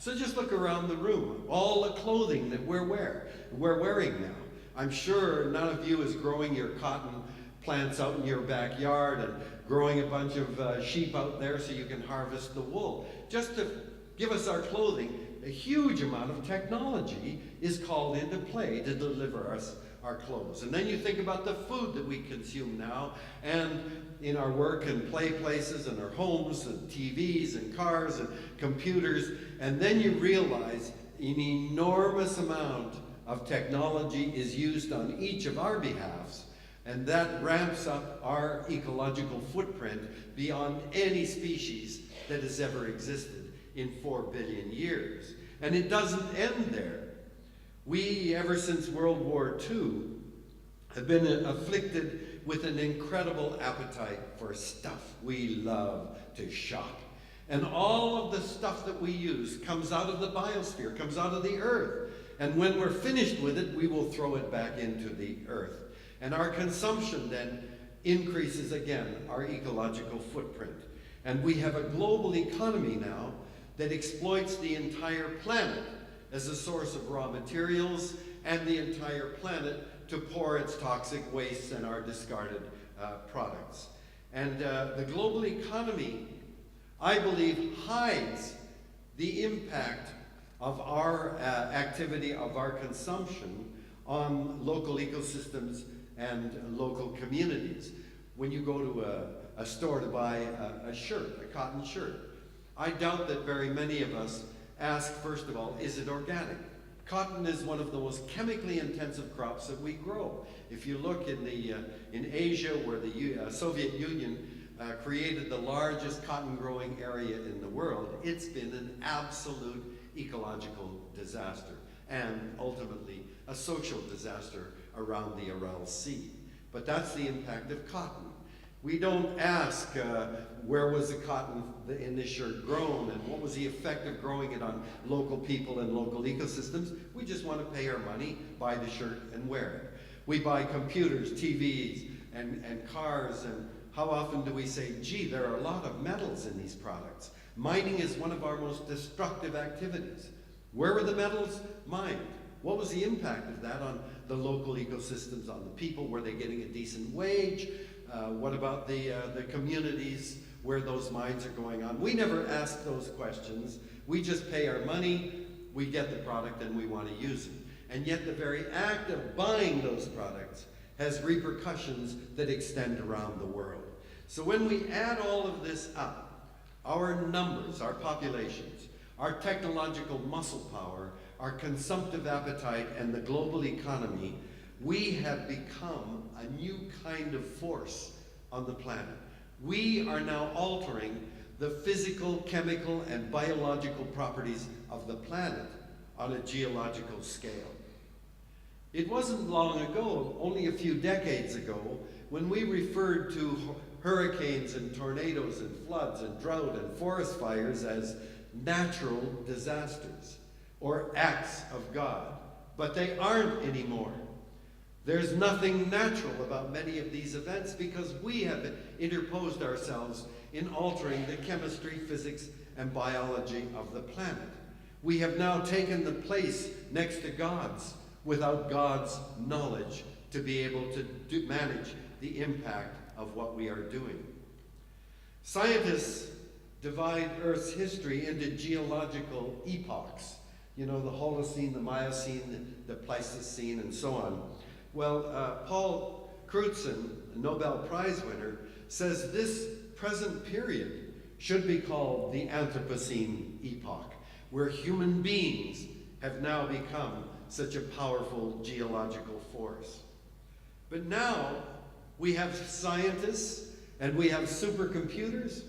So just look around the room, all the clothing that we're wearing now. I'm sure none of you is growing your cotton plants out in your backyard and growing a bunch of sheep out there so you can harvest the wool. Just to give us our clothing, a huge amount of technology is called into play to deliver us our clothes. And then you think about the food that we consume now, and in our work and play places and our homes and TVs and cars and computers, and then you realize an enormous amount of technology is used on each of our behalves, and that ramps up our ecological footprint beyond any species that has ever existed in 4 billion years. And it doesn't end there. We, ever since World War II, have been afflicted with an incredible appetite for stuff. We love to shop. And all of the stuff that we use comes out of the biosphere, comes out of the earth. And when we're finished with it, we will throw it back into the earth. And our consumption then increases again our ecological footprint. And we have a global economy now that exploits the entire planet as a source of raw materials and the entire planet to pour its toxic wastes and our discarded products. And the global economy, I believe, hides the impact of our activity, of our consumption on local ecosystems and local communities. When you go to a store to buy a shirt, a cotton shirt, I doubt that very many of us ask, first of all, is it organic? Cotton is one of the most chemically intensive crops that we grow. If you look in Asia, where the Soviet Union created the largest cotton growing area in the world, it's been an absolute ecological disaster and ultimately a social disaster around the Aral Sea. But that's the impact of cotton. We don't ask where was the cotton in this shirt grown and what was the effect of growing it on local people and local ecosystems. We just want to pay our money, buy the shirt, and wear it. We buy computers, TVs, and cars, and how often do we say, gee, there are a lot of metals in these products. Mining is one of our most destructive activities. Where were the metals mined? What was the impact of that on the local ecosystems, on the people? Were they getting a decent wage? What about the communities where those mines are going on? We never ask those questions. We just pay our money, we get the product, and we want to use it. And yet the very act of buying those products has repercussions that extend around the world. So when we add all of this up, our numbers, our populations, our technological muscle power, our consumptive appetite, and the global economy, we have become a new kind of force on the planet. We are now altering the physical, chemical, and biological properties of the planet on a geological scale. It wasn't long ago, only a few decades ago, when we referred to hurricanes and tornadoes and floods and drought and forest fires as natural disasters or acts of God. But they aren't anymore. There's nothing natural about many of these events because we have interposed ourselves in altering the chemistry, physics, and biology of the planet. We have now taken the place next to God's without God's knowledge to be able to manage the impact of what we are doing. Scientists divide Earth's history into geological epochs. You know, the Holocene, the Miocene, the Pleistocene, and so on. Well, Paul Crutzen, a Nobel Prize winner, says this present period should be called the Anthropocene epoch, where human beings have now become such a powerful geological force. But now we have scientists and we have supercomputers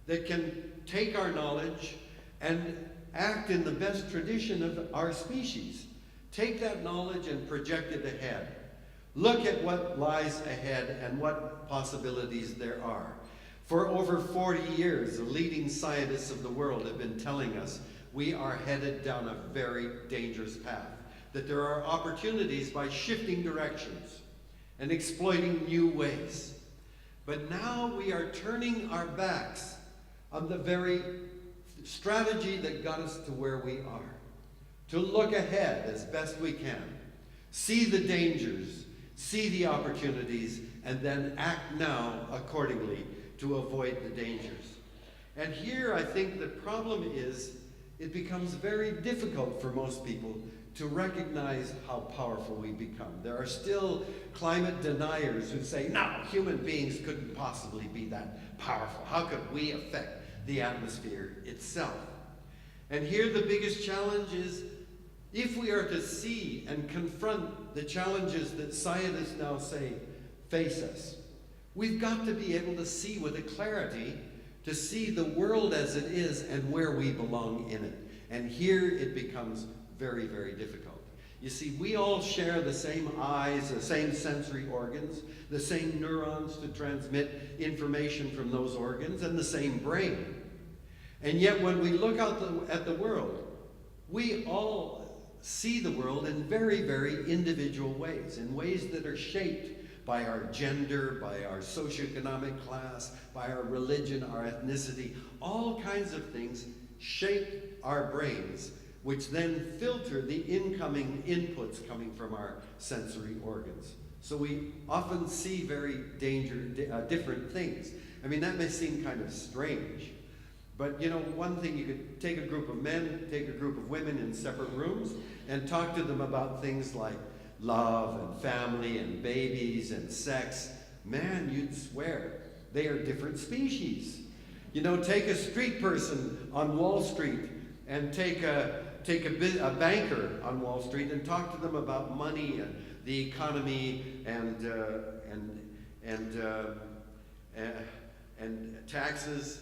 that can take our knowledge and act in the best tradition of our species. Take that knowledge and project it ahead. Look at what lies ahead and what possibilities there are. For over 40 years, the leading scientists of the world have been telling us we are headed down a very dangerous path, that there are opportunities by shifting directions and exploiting new ways. But now we are turning our backs on the very strategy that got us to where we are. To look ahead as best we can, see the dangers, see the opportunities, and then act now accordingly to avoid the dangers. And here I think the problem is it becomes very difficult for most people to recognize how powerful we become. There are still climate deniers who say, no, human beings couldn't possibly be that powerful. How could we affect the atmosphere itself? And here the biggest challenge is, if we are to see and confront the challenges that scientists now say face us, we've got to be able to see with a clarity, to see the world as it is and where we belong in it. And here it becomes very, very difficult. You see, we all share the same eyes, the same sensory organs, the same neurons to transmit information from those organs, and the same brain. And yet when we look out at the world, we all see the world in very, very individual ways, in ways that are shaped by our gender, by our socioeconomic class, by our religion, our ethnicity. All kinds of things shape our brains, which then filter the incoming inputs coming from our sensory organs. So we often see very different things. I mean, that may seem kind of strange, but you know, one thing, you could take a group of men, take a group of women in separate rooms, and talk to them about things like love and family and babies and sex. Man, you'd swear they are different species. You know, take a street person on Wall Street and take a banker on Wall Street and talk to them about money and the economy and taxes.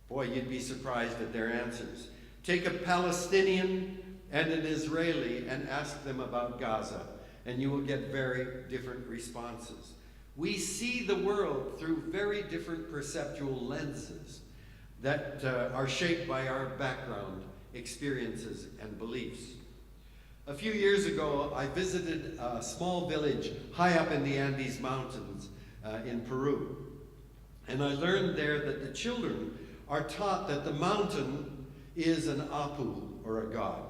Boy, you'd be surprised at their answers. Take a Palestinian and an Israeli and ask them about Gaza, and you will get very different responses. We see the world through very different perceptual lenses that are shaped by our background, experiences, and beliefs. A few years ago, I visited a small village high up in the Andes Mountains in Peru. And I learned there that the children are taught that the mountain is an apu, or a god.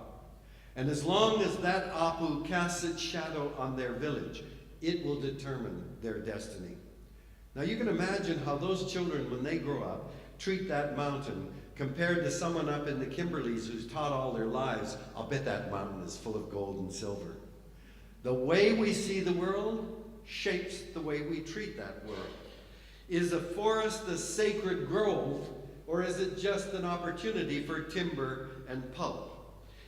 And as long as that apu casts its shadow on their village, it will determine their destiny. Now you can imagine how those children, when they grow up, treat that mountain compared to someone up in the Kimberleys who's taught all their lives, I'll bet that mountain is full of gold and silver. The way we see the world shapes the way we treat that world. Is a forest a sacred grove, or is it just an opportunity for timber and pulp?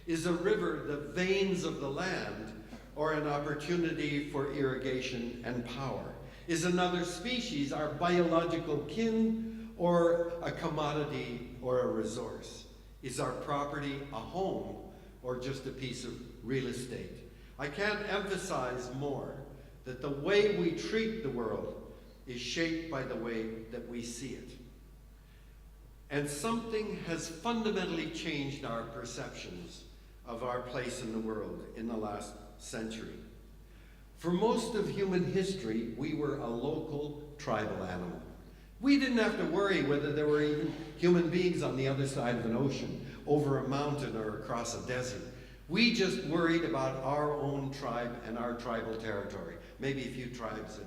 Is a river the veins of the land, or an opportunity for irrigation and power? Is another species our biological kin, or a commodity or a resource? Is our property a home, or just a piece of real estate? I can't emphasize more that the way we treat the world is shaped by the way that we see it. And something has fundamentally changed our perceptions of our place in the world in the last century. For most of human history, we were a local tribal animal. We didn't have to worry whether there were even human beings on the other side of an ocean, over a mountain or across a desert. We just worried about our own tribe and our tribal territory. Maybe a few tribes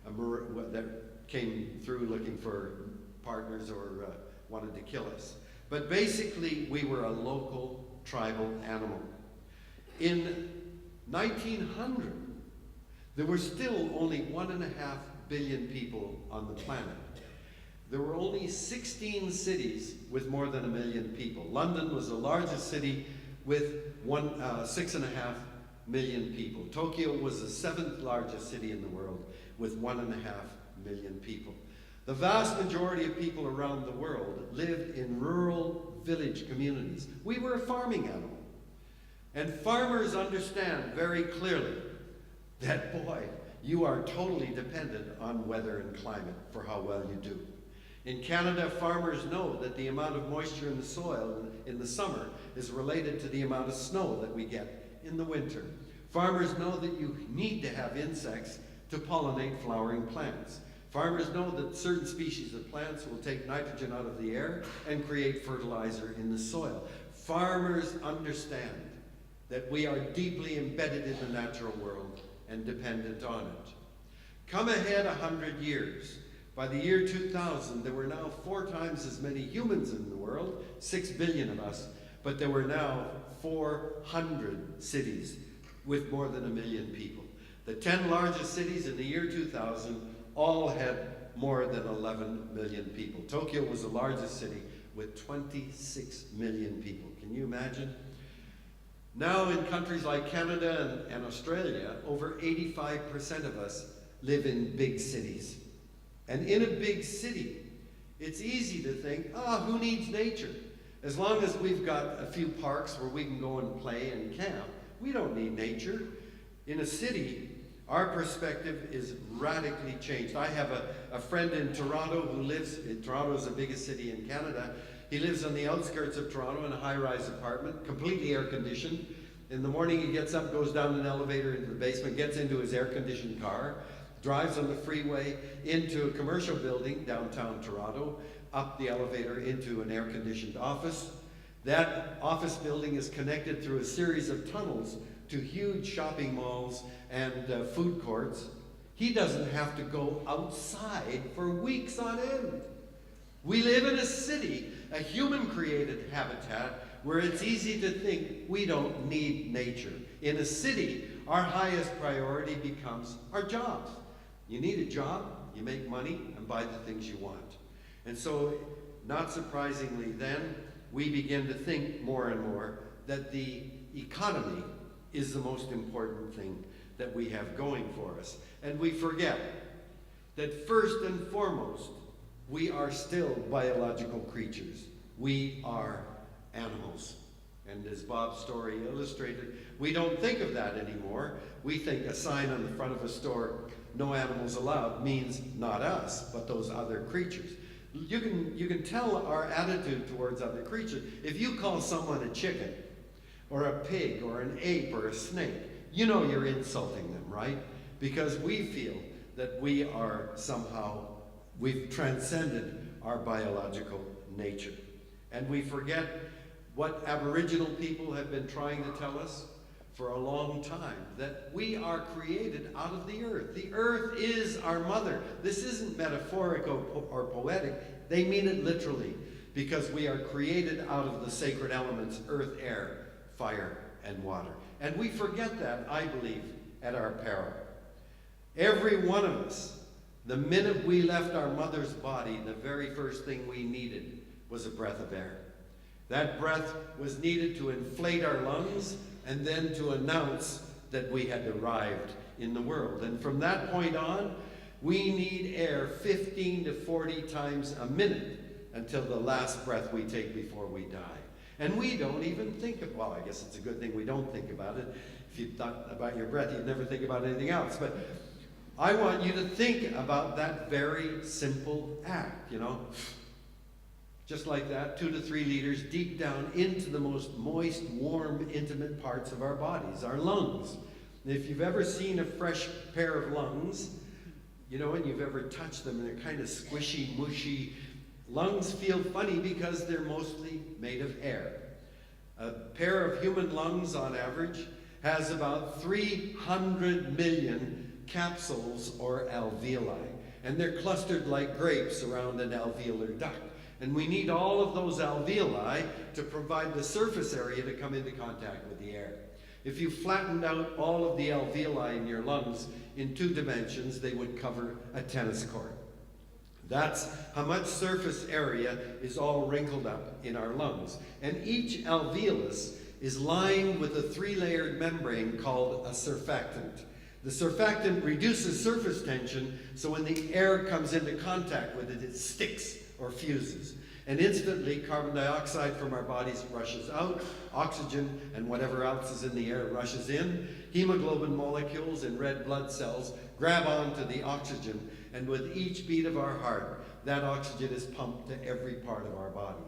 that came through looking for partners or wanted to kill us. But basically, we were a local tribal animal. In 1900, there were still only 1.5 billion people on the planet. There were only 16 cities with more than 1 million people. London was the largest city with 6.5 million people. Tokyo was the 7th largest city in the world with 1.5 million people. The vast majority of people around the world lived in rural village communities. We were a farming animal. And farmers understand very clearly that, boy, you are totally dependent on weather and climate for how well you do. In Canada, farmers know that the amount of moisture in the soil in the summer is related to the amount of snow that we get in the winter. Farmers know that you need to have insects to pollinate flowering plants. Farmers know that certain species of plants will take nitrogen out of the air and create fertilizer in the soil. Farmers understand that we are deeply embedded in the natural world and dependent on it. Come ahead 100 years. By the year 2000, there were now 4 times as many humans in the world, 6 billion of us, but there were now 400 cities with more than 1 million people. The 10 largest cities in the year 2000 all had more than 11 million people. Tokyo was the largest city with 26 million people. Can you imagine? Now in countries like Canada and Australia, over 85% of us live in big cities. And in a big city, it's easy to think, who needs nature? As long as we've got a few parks where we can go and play and camp, we don't need nature. In a city, our perspective is radically changed. I have a friend in Toronto who lives, Toronto is the biggest city in Canada. He lives on the outskirts of Toronto in a high-rise apartment, completely air-conditioned. In the morning he gets up, goes down an elevator into the basement, gets into his air-conditioned car, drives on the freeway into a commercial building downtown Toronto, up the elevator into an air-conditioned office. That office building is connected through a series of tunnels to huge shopping malls and food courts. He doesn't have to go outside for weeks on end. We live in a city, a human-created habitat, where it's easy to think we don't need nature. In a city, our highest priority becomes our jobs. You need a job, you make money, and buy the things you want. And so, not surprisingly then, we begin to think more and more that the economy is the most important thing that we have going for us. And we forget that first and foremost, we are still biological creatures. We are animals. And as Bob's story illustrated, we don't think of that anymore. We think a sign on the front of a store, "No animals allowed," means not us, but those other creatures. You can tell our attitude towards other creatures. If you call someone a chicken, or a pig, or an ape, or a snake, you know you're insulting them, right? Because we feel that we are somehow, we've transcended our biological nature. And we forget what Aboriginal people have been trying to tell us for a long time, that we are created out of the earth. The earth is our mother. This isn't metaphorical or poetic. They mean it literally, because we are created out of the sacred elements, earth, air, fire, and water. And we forget that, I believe, at our peril. Every one of us, the minute we left our mother's body, the very first thing we needed was a breath of air. That breath was needed to inflate our lungs and then to announce that we had arrived in the world. And from that point on, we need air 15 to 40 times a minute until the last breath we take before we die. And we don't even think of, well, I guess it's a good thing we don't think about it. If you thought about your breath, you'd never think about anything else. But I want you to think about that very simple act, you know. Just like that, 2 to 3 liters deep down into the most moist, warm, intimate parts of our bodies, our lungs. And if you've ever seen a fresh pair of lungs, you know, and you've ever touched them and they're kind of squishy, mushy, lungs feel funny because they're mostly made of air. A pair of human lungs, on average, has about 300 million capsules or alveoli, and they're clustered like grapes around an alveolar duct. And we need all of those alveoli to provide the surface area to come into contact with the air. If you flattened out all of the alveoli in your lungs in 2 dimensions, they would cover a tennis court. That's how much surface area is all wrinkled up in our lungs. And each alveolus is lined with a 3-layered membrane called a surfactant. The surfactant reduces surface tension, so when the air comes into contact with it, it sticks or fuses. And instantly, carbon dioxide from our bodies rushes out, oxygen and whatever else is in the air rushes in. Hemoglobin molecules in red blood cells grab onto the oxygen, and with each beat of our heart, that oxygen is pumped to every part of our bodies.